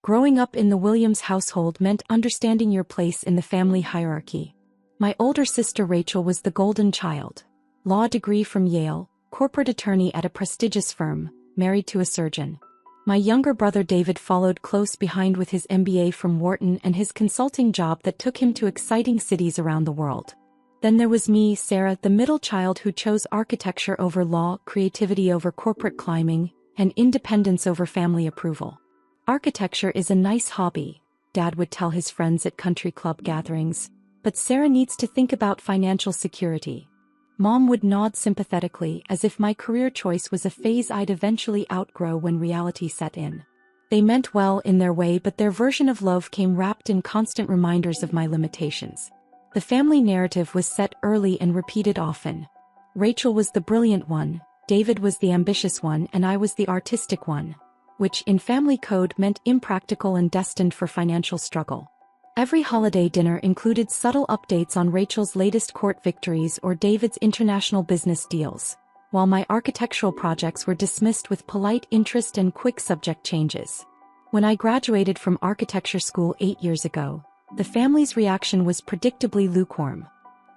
Growing up in the Williams household meant understanding your place in the family hierarchy. My older sister Rachel was the golden child. Law degree from Yale, corporate attorney at a prestigious firm, married to a surgeon. My younger brother David followed close behind with his MBA from Wharton and his consulting job that took him to exciting cities around the world. Then there was me, Sarah, the middle child who chose architecture over law, creativity over corporate climbing, and independence over family approval. Architecture is a nice hobby, Dad would tell his friends at country club gatherings, but Sarah needs to think about financial security. Mom would nod sympathetically as if my career choice was a phase I'd eventually outgrow when reality set in. They meant well in their way, but their version of love came wrapped in constant reminders of my limitations. The family narrative was set early and repeated often. Rachel was the brilliant one, David was the ambitious one, and I was the artistic one, which in family code meant impractical and destined for financial struggle. Every holiday dinner included subtle updates on Rachel's latest court victories or David's international business deals, while my architectural projects were dismissed with polite interest and quick subject changes. When I graduated from architecture school 8 years ago, the family's reaction was predictably lukewarm.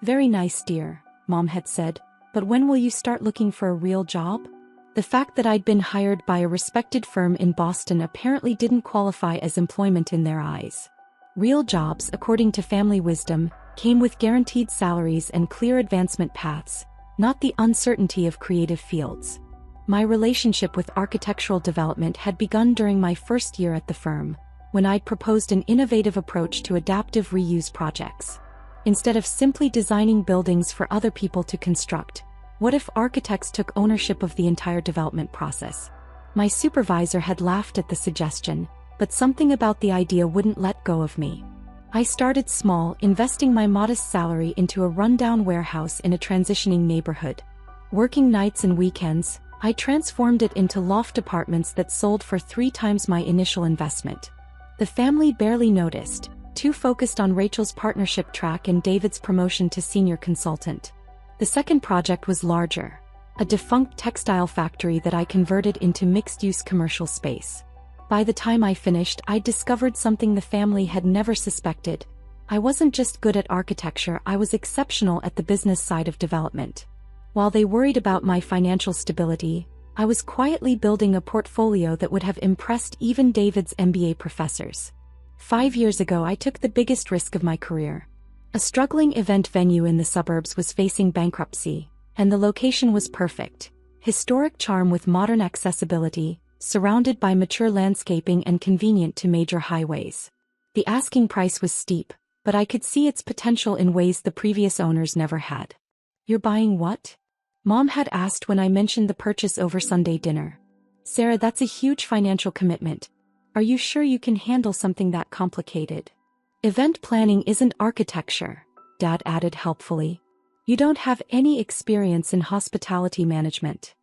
"Very nice, dear," Mom had said, "but when will you start looking for a real job?" The fact that I'd been hired by a respected firm in Boston apparently didn't qualify as employment in their eyes. Real jobs, according to family wisdom, came with guaranteed salaries and clear advancement paths, not the uncertainty of creative fields. My relationship with architectural development had begun during my first year at the firm, when I'd proposed an innovative approach to adaptive reuse projects. Instead of simply designing buildings for other people to construct, what if architects took ownership of the entire development process? My supervisor had laughed at the suggestion, but something about the idea wouldn't let go of me. I started small, investing my modest salary into a rundown warehouse in a transitioning neighborhood. Working nights and weekends, I transformed it into loft apartments that sold for 3 times my initial investment. The family barely noticed, too focused on Rachel's partnership track and David's promotion to senior consultant. The second project was larger, a defunct textile factory that I converted into mixed-use commercial space. By the time I finished, I discovered something the family had never suspected. I wasn't just good at architecture, I was exceptional at the business side of development. While they worried about my financial stability, I was quietly building a portfolio that would have impressed even David's MBA professors. 5 years ago, I took the biggest risk of my career. A struggling event venue in the suburbs was facing bankruptcy, and the location was perfect. Historic charm with modern accessibility, surrounded by mature landscaping and convenient to major highways. The asking price was steep, but I could see its potential in ways the previous owners never had. "You're buying what?" Mom had asked when I mentioned the purchase over Sunday dinner. "Sarah, that's a huge financial commitment. Are you sure you can handle something that complicated?" "Event planning isn't architecture," Dad added helpfully. "You don't have any experience in hospitality management."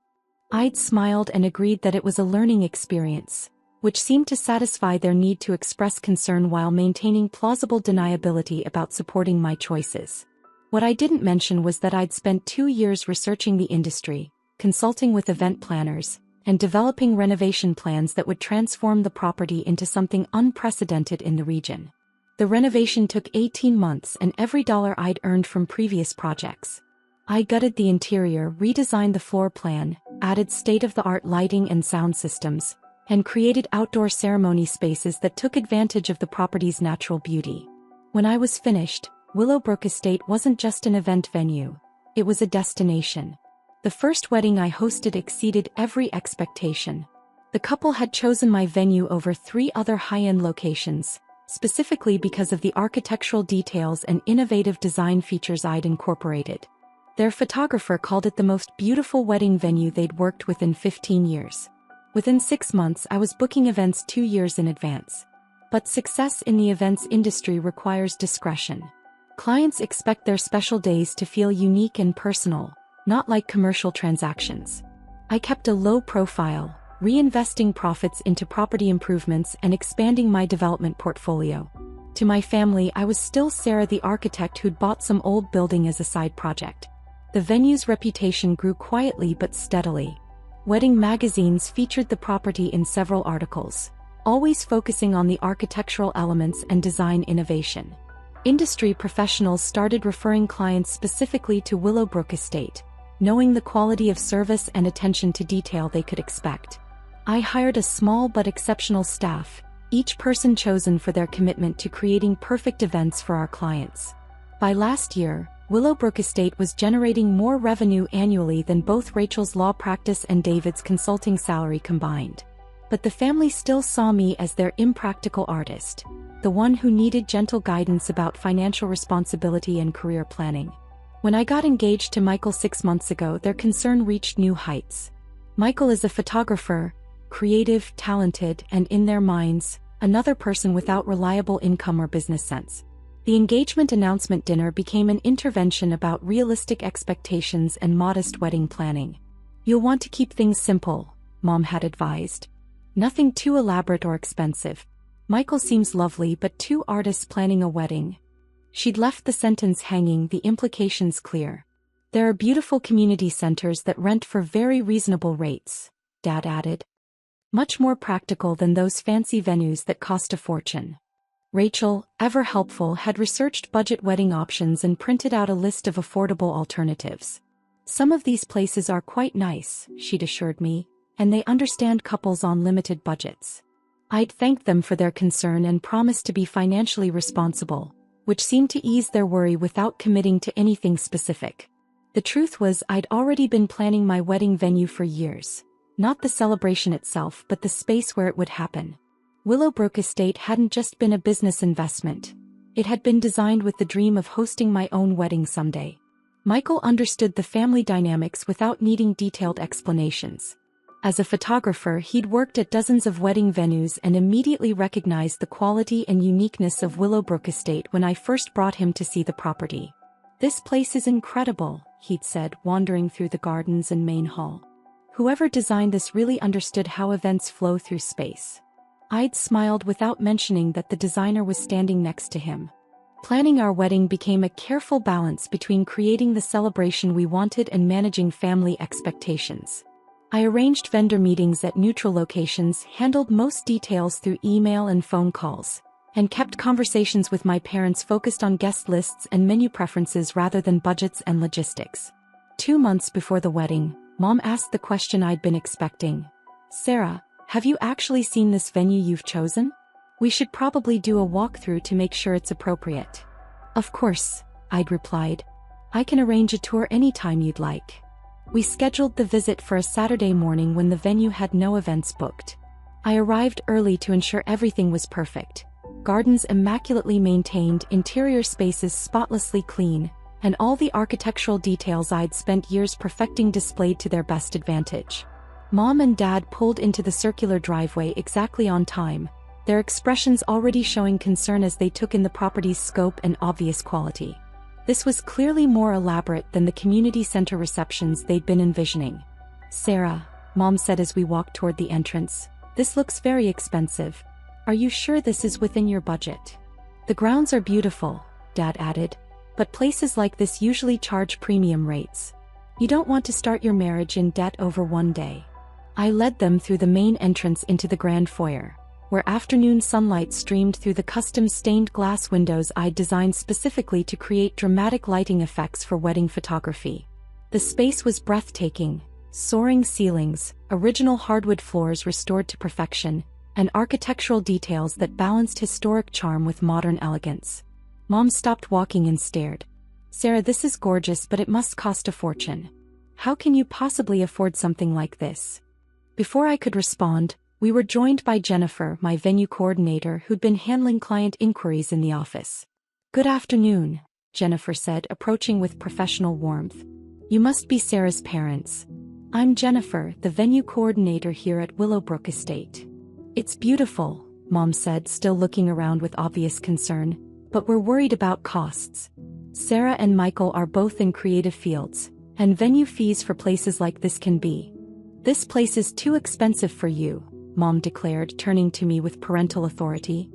I'd smiled and agreed that it was a learning experience, which seemed to satisfy their need to express concern while maintaining plausible deniability about supporting my choices. What I didn't mention was that I'd spent 2 years researching the industry, consulting with event planners, and developing renovation plans that would transform the property into something unprecedented in the region. The renovation took 18 months and every dollar I'd earned from previous projects. I gutted the interior, redesigned the floor plan, added state-of-the-art lighting and sound systems, and created outdoor ceremony spaces that took advantage of the property's natural beauty. When I was finished, Willowbrook Estate wasn't just an event venue, it was a destination. The first wedding I hosted exceeded every expectation. The couple had chosen my venue over 3 other high-end locations, specifically because of the architectural details and innovative design features I'd incorporated. Their photographer called it the most beautiful wedding venue they'd worked with in 15 years. Within 6 months, I was booking events 2 years in advance. But success in the events industry requires discretion. Clients expect their special days to feel unique and personal, not like commercial transactions. I kept a low profile, reinvesting profits into property improvements and expanding my development portfolio. To my family, I was still Sarah the architect who'd bought some old building as a side project. The venue's reputation grew quietly but steadily. Wedding magazines featured the property in several articles. always focusing on the architectural elements and design innovation. Industry professionals started referring clients specifically to Willowbrook Estate, knowing the quality of service and attention to detail they could expect. I hired a small but exceptional staff, each person chosen for their commitment to creating perfect events for our clients. By last year, Willowbrook Estate was generating more revenue annually than both Rachel's law practice and David's consulting salary combined. But the family still saw me as their impractical artist, the one who needed gentle guidance about financial responsibility and career planning. When I got engaged to Michael 6 months ago, their concern reached new heights. Michael is a photographer, creative, talented, and in their minds, another person without reliable income or business sense. The engagement announcement dinner became an intervention about realistic expectations and modest wedding planning. "You'll want to keep things simple," Mom had advised. "Nothing too elaborate or expensive. Michael seems lovely, but two artists planning a wedding." She'd left the sentence hanging, the implications clear. "There are beautiful community centers that rent for very reasonable rates," Dad added. "Much more practical than those fancy venues that cost a fortune." Rachel, ever helpful, had researched budget wedding options and printed out a list of affordable alternatives. "Some of these places are quite nice," she'd assured me, "and they understand couples on limited budgets." I'd thanked them for their concern and promised to be financially responsible, which seemed to ease their worry without committing to anything specific. The truth was, I'd already been planning my wedding venue for years. Not the celebration itself, but the space where it would happen. Willowbrook Estate hadn't just been a business investment. It had been designed with the dream of hosting my own wedding someday. Michael understood the family dynamics without needing detailed explanations. As a photographer, he'd worked at dozens of wedding venues and immediately recognized the quality and uniqueness of Willowbrook Estate when I first brought him to see the property. "This place is incredible," he'd said, wandering through the gardens and main hall. "Whoever designed this really understood how events flow through space." I'd smiled without mentioning that the designer was standing next to him. Planning our wedding became a careful balance between creating the celebration we wanted and managing family expectations. I arranged vendor meetings at neutral locations, handled most details through email and phone calls, and kept conversations with my parents focused on guest lists and menu preferences rather than budgets and logistics. 2 months before the wedding, Mom asked the question I'd been expecting. "Sarah, have you actually seen this venue you've chosen? We should probably do a walkthrough to make sure it's appropriate." "Of course," I'd replied. "I can arrange a tour anytime you'd like." We scheduled the visit for a Saturday morning when the venue had no events booked. I arrived early to ensure everything was perfect. Gardens immaculately maintained, interior spaces spotlessly clean, and all the architectural details I'd spent years perfecting displayed to their best advantage. Mom and Dad pulled into the circular driveway exactly on time, their expressions already showing concern as they took in the property's scope and obvious quality. This was clearly more elaborate than the community center receptions they'd been envisioning. "Sarah," Mom said as we walked toward the entrance, "this looks very expensive. Are you sure this is within your budget?" "The grounds are beautiful," Dad added, "but places like this usually charge premium rates. You don't want to start your marriage in debt over one day." I led them through the main entrance into the grand foyer, where afternoon sunlight streamed through the custom stained glass windows I'd designed specifically to create dramatic lighting effects for wedding photography. The space was breathtaking: soaring ceilings, original hardwood floors restored to perfection, and architectural details that balanced historic charm with modern elegance. Mom stopped walking and stared. "Sarah, this is gorgeous, but it must cost a fortune. How can you possibly afford something like this?" Before I could respond, we were joined by Jennifer, my venue coordinator, who'd been handling client inquiries in the office. "Good afternoon," Jennifer said, approaching with professional warmth. "You must be Sarah's parents. I'm Jennifer, the venue coordinator here at Willowbrook Estate." "It's beautiful," Mom said, still looking around with obvious concern, "but we're worried about costs. Sarah and Michael are both in creative fields, and venue fees for places like this can be. This place is too expensive for you," Mom declared, turning to me with parental authority.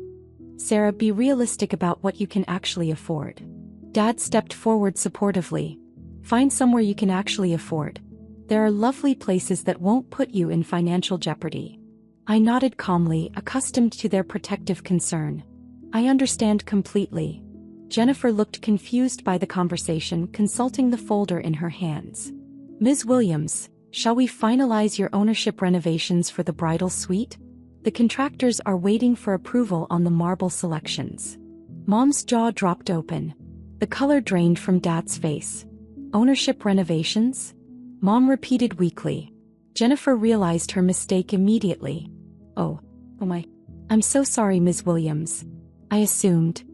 "Sarah, be realistic about what you can actually afford." Dad stepped forward supportively. "Find somewhere you can actually afford. There are lovely places that won't put you in financial jeopardy." I nodded calmly, accustomed to their protective concern. I understand completely. Jennifer looked confused by the conversation, consulting the folder in her hands. Ms. Williams, shall we finalize your ownership renovations for the bridal suite? The contractors are waiting for approval on the marble selections. Mom's jaw dropped open. The color drained from Dad's face. Ownership renovations? Mom repeated weakly. Jennifer realized her mistake immediately. Oh my. I'm so sorry, Ms. Williams. I assumed.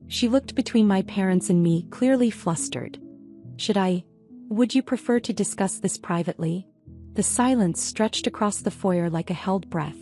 She looked between my parents and me, clearly flustered. Would you prefer to discuss this privately? The silence stretched across the foyer like a held breath.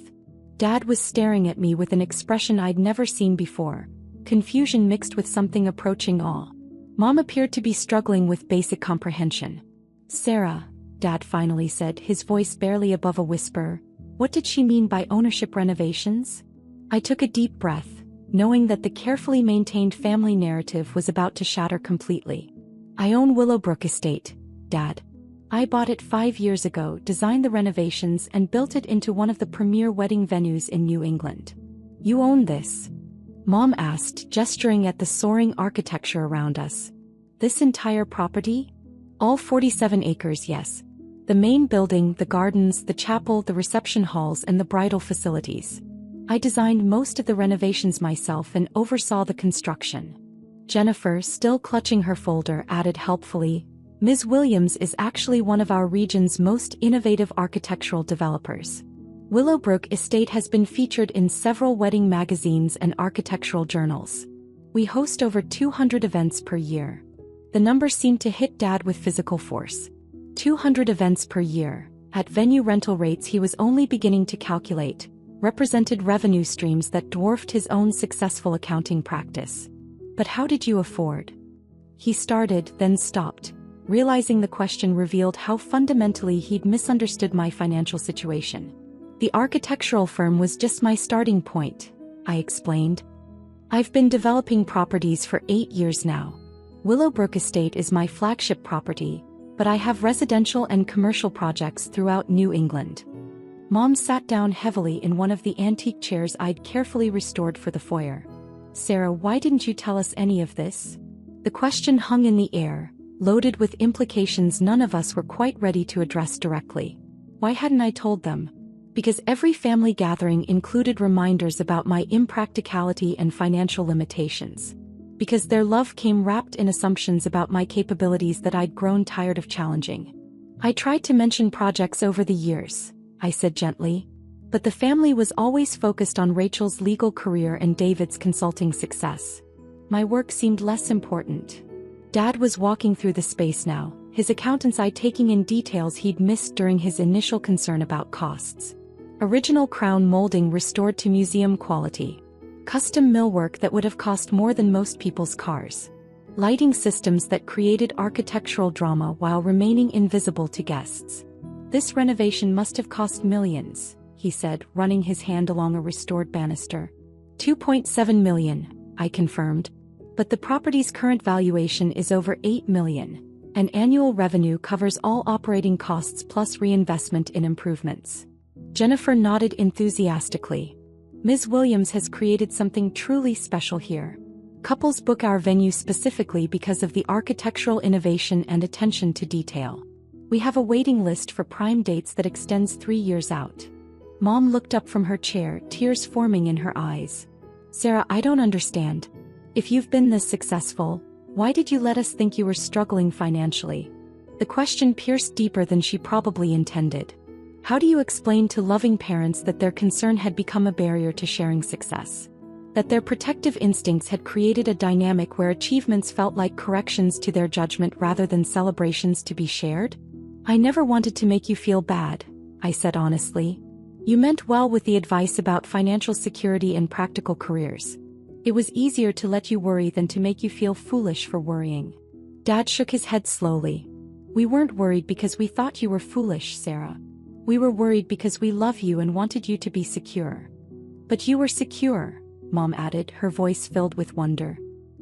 Dad was staring at me with an expression I'd never seen before, confusion mixed with something approaching awe. Mom appeared to be struggling with basic comprehension. Sarah, Dad finally said, his voice barely above a whisper, what did she mean by ownership renovations? I took a deep breath, knowing that the carefully maintained family narrative was about to shatter completely. I own Willowbrook Estate, Dad. I bought it 5 years ago, designed the renovations and built it into one of the premier wedding venues in New England. You own this? Mom asked, gesturing at the soaring architecture around us. This entire property? All 47 acres, yes. The main building, the gardens, the chapel, the reception halls, and the bridal facilities. I designed most of the renovations myself and oversaw the construction. Jennifer, still clutching her folder, added helpfully, Ms. Williams is actually one of our region's most innovative architectural developers. Willowbrook Estate has been featured in several wedding magazines and architectural journals. We host over 200 events per year. The number seemed to hit Dad with physical force. 200 events per year, at venue rental rates he was only beginning to calculate, represented revenue streams that dwarfed his own successful accounting practice. But how did you afford? He started, then stopped. Realizing the question revealed how fundamentally he'd misunderstood my financial situation. The architectural firm was just my starting point, I explained. I've been developing properties for 8 years now. Willowbrook Estate is my flagship property, but I have residential and commercial projects throughout New England. Mom sat down heavily in one of the antique chairs I'd carefully restored for the foyer. Sarah, why didn't you tell us any of this? The question hung in the air, loaded with implications none of us were quite ready to address directly. Why hadn't I told them? Because every family gathering included reminders about my impracticality and financial limitations. Because their love came wrapped in assumptions about my capabilities that I'd grown tired of challenging. I tried to mention projects over the years, I said gently. But the family was always focused on Rachel's legal career and David's consulting success. My work seemed less important. Dad was walking through the space now, his accountant's eye taking in details he'd missed during his initial concern about costs. Original crown molding restored to museum quality. Custom millwork that would have cost more than most people's cars. Lighting systems that created architectural drama while remaining invisible to guests. This renovation must have cost millions, he said, running his hand along a restored banister. 2.7 million, I confirmed. But the property's current valuation is over 8 million, and annual revenue covers all operating costs plus reinvestment in improvements. Jennifer nodded enthusiastically. Ms. Williams has created something truly special here. Couples book our venue specifically because of the architectural innovation and attention to detail. We have a waiting list for prime dates that extends 3 years out. Mom looked up from her chair, tears forming in her eyes. Sarah, I don't understand. If you've been this successful, why did you let us think you were struggling financially? The question pierced deeper than she probably intended. How do you explain to loving parents that their concern had become a barrier to sharing success? That their protective instincts had created a dynamic where achievements felt like corrections to their judgment rather than celebrations to be shared? I never wanted to make you feel bad, I said honestly. You meant well with the advice about financial security and practical careers. It was easier to let you worry than to make you feel foolish for worrying. Dad shook his head slowly. We weren't worried because we thought you were foolish, Sarah. We were worried because we love you and wanted you to be secure. But you were secure, Mom added, her voice filled with wonder.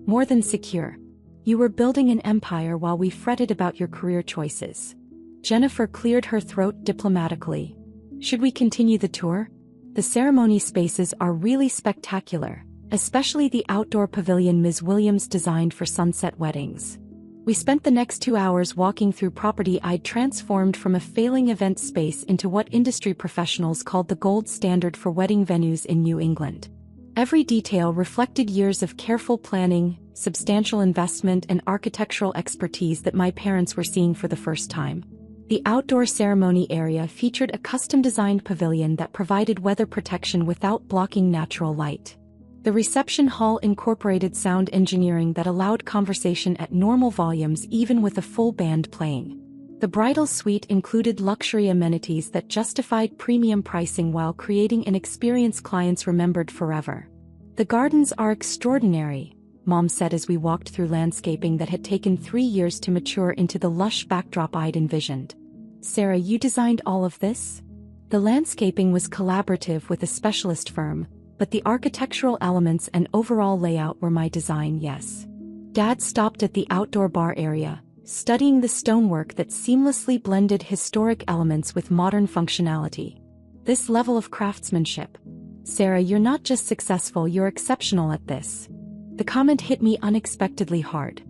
More than secure. You were building an empire while we fretted about your career choices. Jennifer cleared her throat diplomatically. Should we continue the tour? The ceremony spaces are really spectacular, especially the outdoor pavilion Ms. Williams designed for sunset weddings. We spent the next 2 hours walking through property I'd transformed from a failing event space into what industry professionals called the gold standard for wedding venues in New England. Every detail reflected years of careful planning, substantial investment, and architectural expertise that my parents were seeing for the first time. The outdoor ceremony area featured a custom-designed pavilion that provided weather protection without blocking natural light. The reception hall incorporated sound engineering that allowed conversation at normal volumes even with a full band playing. The bridal suite included luxury amenities that justified premium pricing while creating an experience clients remembered forever. The gardens are extraordinary, Mom said as we walked through landscaping that had taken 3 years to mature into the lush backdrop I'd envisioned. Sarah, you designed all of this? The landscaping was collaborative with a specialist firm, but the architectural elements and overall layout were my design, yes. Dad stopped at the outdoor bar area, studying the stonework that seamlessly blended historic elements with modern functionality. This level of craftsmanship. Sarah, you're not just successful, you're exceptional at this. The comment hit me unexpectedly hard.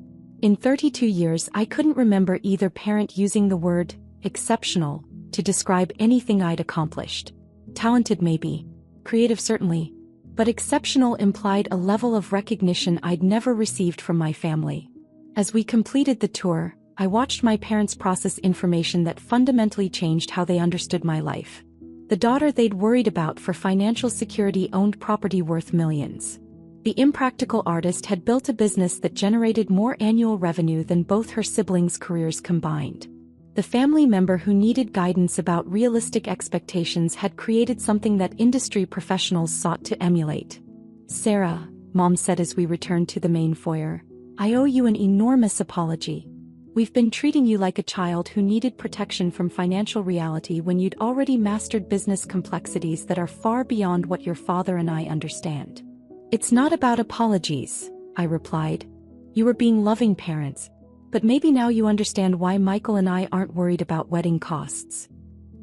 In 32 years, I couldn't remember either parent using the word exceptional to describe anything I'd accomplished. Talented maybe, creative certainly, but exceptional implied a level of recognition I'd never received from my family. As we completed the tour, I watched my parents process information that fundamentally changed how they understood my life. The daughter they'd worried about for financial security owned property worth millions. The impractical artist had built a business that generated more annual revenue than both her siblings' careers combined. The family member who needed guidance about realistic expectations had created something that industry professionals sought to emulate. Sarah, Mom said as we returned to the main foyer, I owe you an enormous apology. We've been treating you like a child who needed protection from financial reality when you'd already mastered business complexities that are far beyond what your father and I understand. It's not about apologies, I replied. You were being loving parents. But maybe now you understand why Michael and I aren't worried about wedding costs.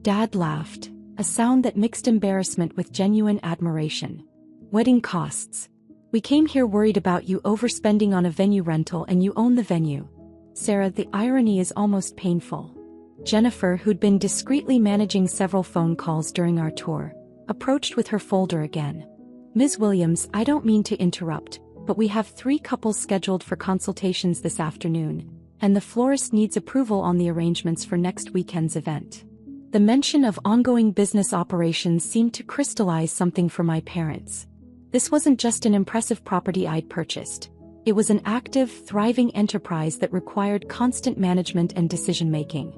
Dad laughed, a sound that mixed embarrassment with genuine admiration. Wedding costs. We came here worried about you overspending on a venue rental and you own the venue. Sarah, the irony is almost painful. Jennifer, who'd been discreetly managing several phone calls during our tour, approached with her folder again. Ms. Williams, I don't mean to interrupt, but we have 3 couples scheduled for consultations this afternoon, and the florist needs approval on the arrangements for next weekend's event. The mention of ongoing business operations seemed to crystallize something for my parents. This wasn't just an impressive property I'd purchased. It was an active, thriving enterprise that required constant management and decision-making.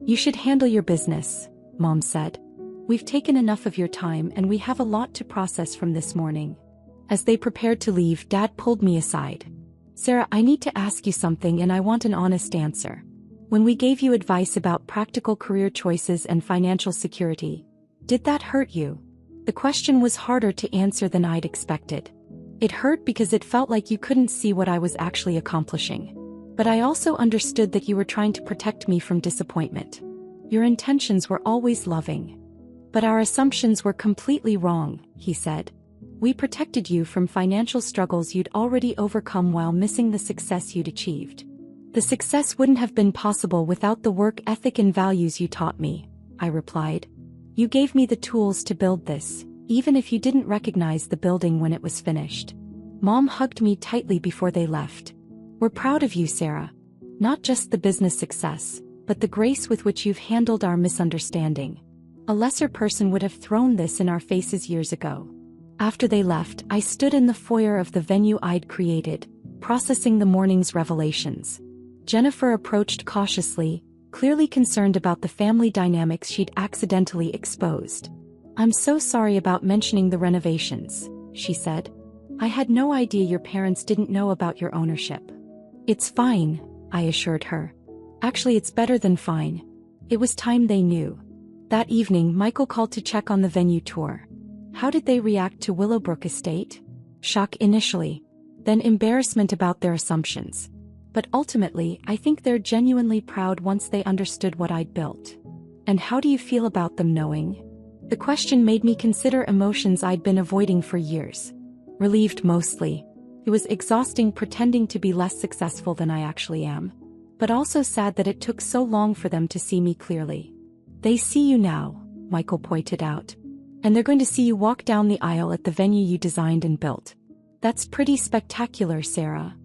You should handle your business, Mom said. We've taken enough of your time and we have a lot to process from this morning. As they prepared to leave, Dad pulled me aside. Sarah, I need to ask you something and I want an honest answer. When we gave you advice about practical career choices and financial security, did that hurt you? The question was harder to answer than I'd expected. It hurt because it felt like you couldn't see what I was actually accomplishing. But I also understood that you were trying to protect me from disappointment. Your intentions were always loving. But our assumptions were completely wrong, he said. We protected you from financial struggles you'd already overcome while missing the success you'd achieved. The success wouldn't have been possible without the work ethic and values you taught me, I replied. You gave me the tools to build this, even if you didn't recognize the building when it was finished. Mom hugged me tightly before they left. We're proud of you, Sarah. Not just the business success, but the grace with which you've handled our misunderstanding. A lesser person would have thrown this in our faces years ago. After they left, I stood in the foyer of the venue I'd created, processing the morning's revelations. Jennifer approached cautiously, clearly concerned about the family dynamics she'd accidentally exposed. I'm so sorry about mentioning the renovations, she said. I had no idea your parents didn't know about your ownership. It's fine, I assured her. Actually, it's better than fine. It was time they knew. That evening, Michael called to check on the venue tour. How did they react to Willowbrook Estate? Shock initially, then embarrassment about their assumptions. But ultimately, I think they're genuinely proud once they understood what I'd built. And how do you feel about them knowing? The question made me consider emotions I'd been avoiding for years. Relieved mostly. It was exhausting pretending to be less successful than I actually am. But also sad that it took so long for them to see me clearly. They see you now, Michael pointed out. And they're going to see you walk down the aisle at the venue you designed and built. That's pretty spectacular, Sarah.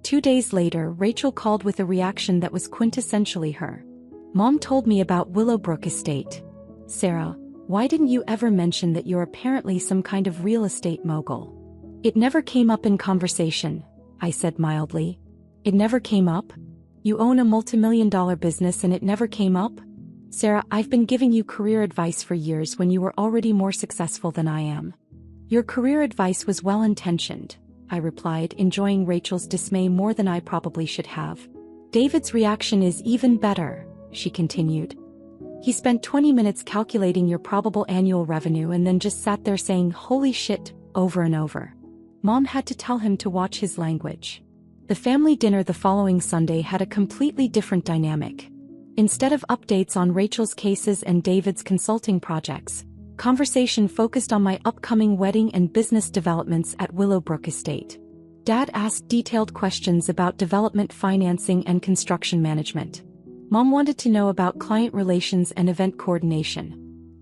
2 days later, Rachel called with a reaction that was quintessentially her. Mom told me about Willowbrook Estate. Sarah, why didn't you ever mention that you're apparently some kind of real estate mogul? It never came up in conversation, I said mildly. It never came up? You own a multimillion-dollar business and it never came up? Sarah, I've been giving you career advice for years when you were already more successful than I am. Your career advice was well-intentioned, I replied, enjoying Rachel's dismay more than I probably should have. David's reaction is even better, she continued. He spent 20 minutes calculating your probable annual revenue and then just sat there saying "holy shit" over and over. Mom had to tell him to watch his language. The family dinner the following Sunday had a completely different dynamic. Instead of updates on Rachel's cases and David's consulting projects, conversation focused on my upcoming wedding and business developments at Willowbrook Estate. Dad asked detailed questions about development financing and construction management. Mom wanted to know about client relations and event coordination.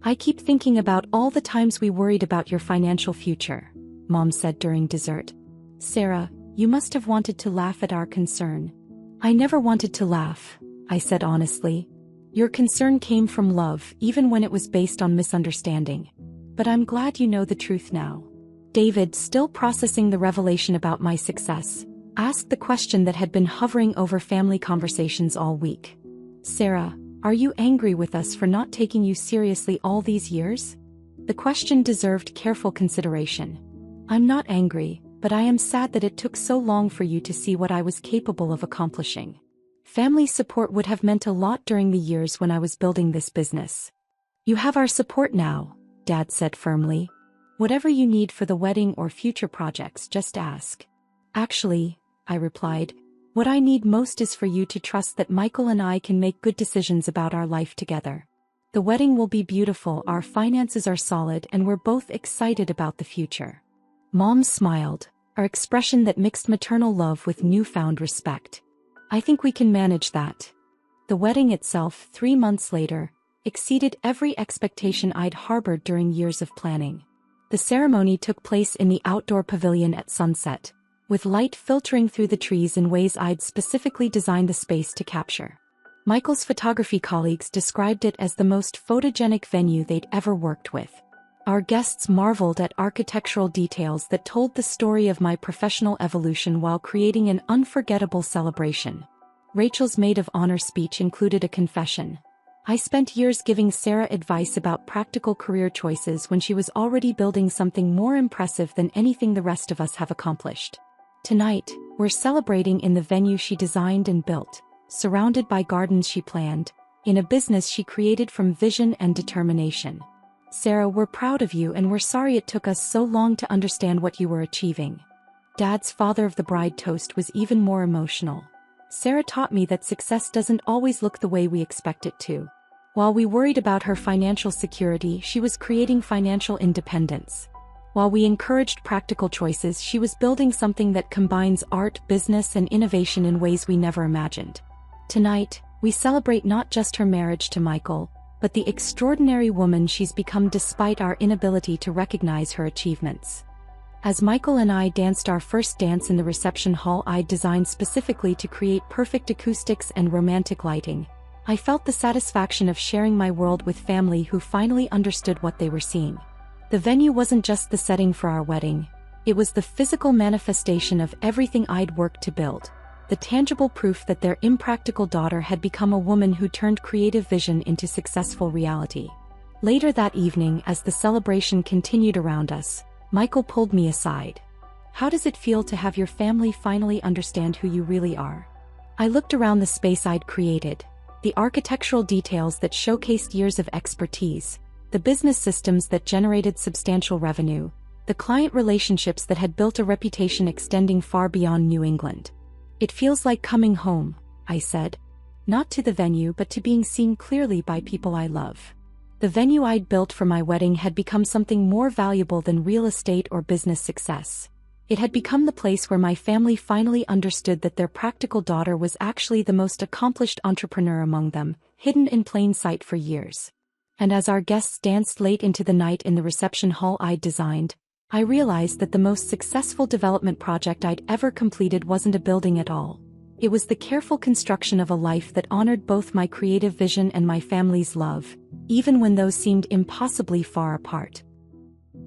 I keep thinking about all the times we worried about your financial future, Mom said during dessert. Sarah, you must have wanted to laugh at our concern. I never wanted to laugh, I said honestly. Your concern came from love, even when it was based on misunderstanding. But I'm glad you know the truth now. David, still processing the revelation about my success, asked the question that had been hovering over family conversations all week. Sarah, are you angry with us for not taking you seriously all these years? The question deserved careful consideration. I'm not angry, but I am sad that it took so long for you to see what I was capable of accomplishing. Family support would have meant a lot during the years when I was building this business. You have our support now, Dad said firmly. Whatever you need for the wedding or future projects, just ask. Actually, I replied, what I need most is for you to trust that Michael and I can make good decisions about our life together. The wedding will be beautiful, our finances are solid, and we're both excited about the future. Mom smiled, her expression that mixed maternal love with newfound respect. I think we can manage that. The wedding itself, 3 months later, exceeded every expectation I'd harbored during years of planning. The ceremony took place in the outdoor pavilion at sunset, with light filtering through the trees in ways I'd specifically designed the space to capture. Michael's photography colleagues described it as the most photogenic venue they'd ever worked with. Our guests marveled at architectural details that told the story of my professional evolution while creating an unforgettable celebration. Rachel's maid of honor speech included a confession. I spent years giving Sarah advice about practical career choices when she was already building something more impressive than anything the rest of us have accomplished. Tonight, we're celebrating in the venue she designed and built, surrounded by gardens she planned, in a business she created from vision and determination. Sarah, we're proud of you and we're sorry it took us so long to understand what you were achieving. Dad's father of the bride toast was even more emotional. Sarah taught me that success doesn't always look the way we expect it to. While we worried about her financial security, she was creating financial independence. While we encouraged practical choices, she was building something that combines art, business, and innovation in ways we never imagined. Tonight, we celebrate not just her marriage to Michael, but the extraordinary woman she's become despite our inability to recognize her achievements. As Michael and I danced our first dance in the reception hall I'd designed specifically to create perfect acoustics and romantic lighting, I felt the satisfaction of sharing my world with family who finally understood what they were seeing. The venue wasn't just the setting for our wedding, it was the physical manifestation of everything I'd worked to build. The tangible proof that their impractical daughter had become a woman who turned creative vision into successful reality. Later that evening, as the celebration continued around us, Michael pulled me aside. How does it feel to have your family finally understand who you really are? I looked around the space I'd created, the architectural details that showcased years of expertise, the business systems that generated substantial revenue, the client relationships that had built a reputation extending far beyond New England. It feels like coming home, I said. Not to the venue but to being seen clearly by people I love. The venue I'd built for my wedding had become something more valuable than real estate or business success. It had become the place where my family finally understood that their practical daughter was actually the most accomplished entrepreneur among them, hidden in plain sight for years. And as our guests danced late into the night in the reception hall I'd designed, I realized that the most successful development project I'd ever completed wasn't a building at all. It was the careful construction of a life that honored both my creative vision and my family's love, even when those seemed impossibly far apart.